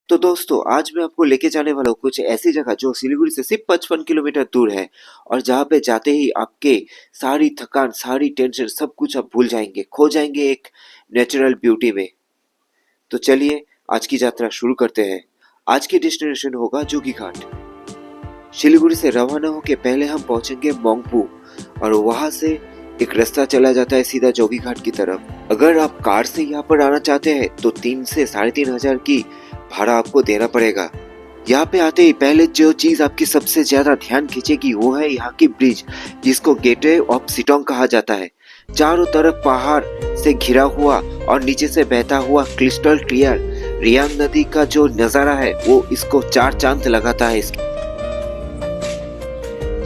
तो दोस्तों आज मैं आपको लेके जाने वाला हूँ कुछ ऐसी जगह जो सिलीगुड़ी से सिर्फ 55 किलोमीटर दूर है और जहाँ पे जाते ही आपके सारी थकान सारी टेंशन सब कुछ आप भूल जाएंगे, खो जाएंगे एक नेचुरल ब्यूटी में। तो चलिए आज की यात्रा शुरू करते हैं। आज की डेस्टिनेशन होगा जोगी घाट। सिलीगुड़ी से रवाना होके पहले हम पहुंचेंगे मोंगपू और वहां से एक रास्ता चला जाता है सीधा जोगी घाट की तरफ। अगर आप कार से यहाँ पर आना चाहते हैं तो 3 से 3,500 की भाड़ा आपको देना पड़ेगा। यहाँ पे आते ही पहले जो चीज आपकी सबसे ज्यादा ध्यान खींचेगी वो है यहाँ की ब्रिज, जिसको गेटवे ऑफ सिटोंग कहा जाता है। चारों तरफ पहाड़ से घिरा हुआ और नीचे से बहता हुआ क्रिस्टल क्लियर रियांग नदी का जो नजारा है वो इसको 4 चांद लगाता है।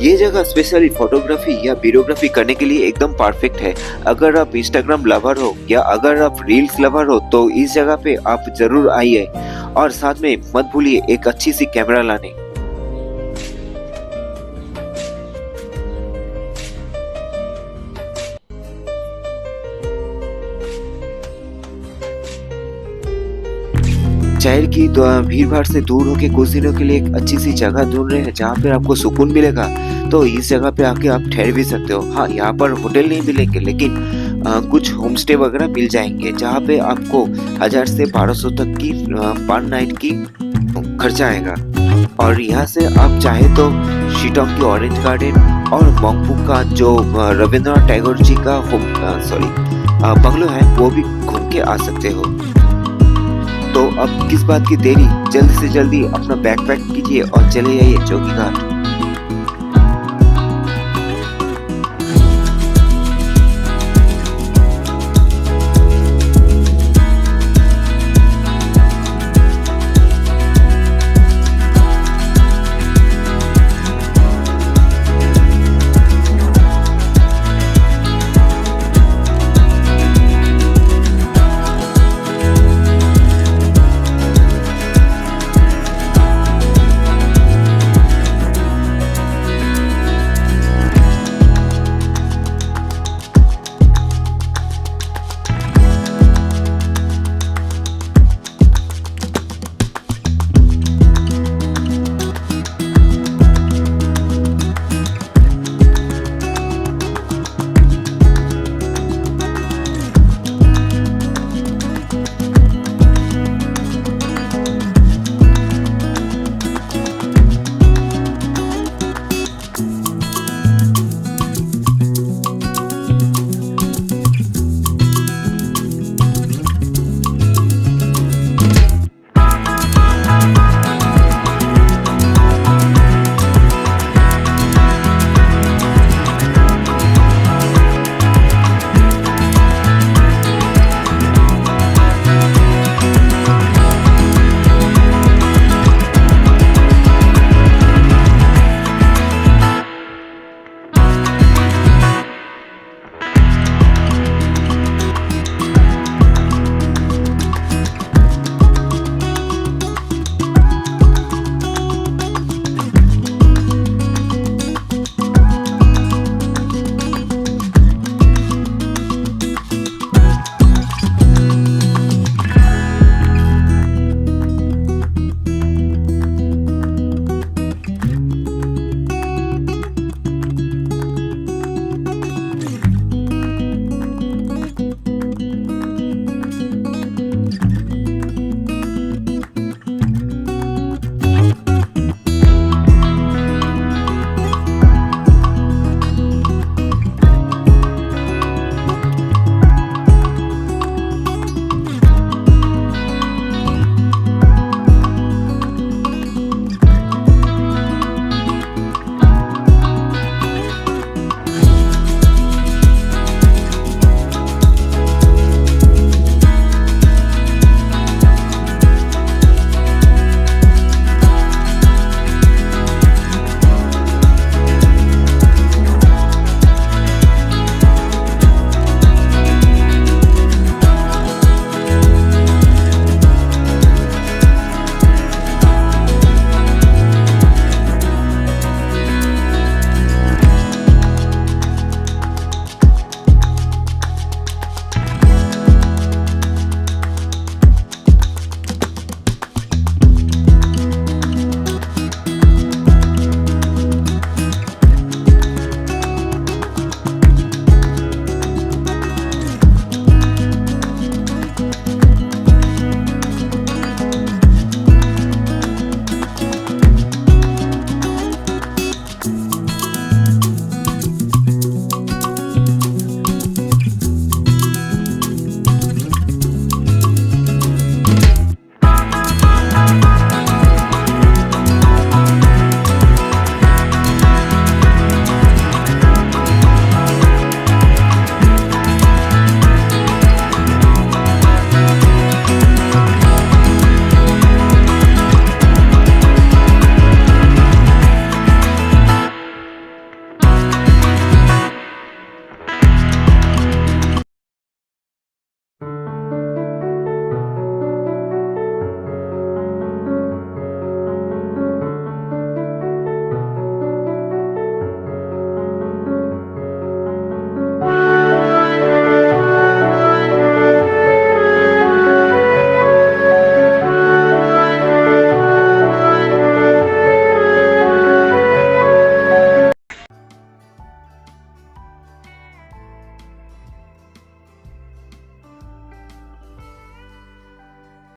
ये जगह स्पेशली फोटोग्राफी या वीडियोग्राफी करने के लिए एकदम परफेक्ट है। अगर आप इंस्टाग्राम लवर हो या अगर आप रील्स लवर हो तो इस जगह पे आप जरूर आइए और साथ में मत भूलिए एक अच्छी सी कैमरा लाने। शहर की भीड़ भाड़ से दूर होके कुछ दिनों के लिए एक अच्छी सी जगह ढूंढ रहे हैं जहाँ पे आपको सुकून मिलेगा, तो इस जगह पे आके आप ठहर भी सकते हो। हाँ, यहाँ पर होटल नहीं मिलेंगे लेकिन कुछ होमस्टे वगैरह मिल जाएंगे जहाँ पे आपको 1000 से 1200 तक की पर नाइट की खर्चा आएगा। और यहाँ से आप चाहे तो शिटोंग की ऑरेंज गार्डन और मोंगपू का जो रविंद्रनाथ टैगोर जी का बंगलो है वो भी घूम के आ सकते हो। तो अब किस बात की देरी, जल्दी से जल्दी अपना बैग पैक कीजिए और चले जाइए जोगी घाट।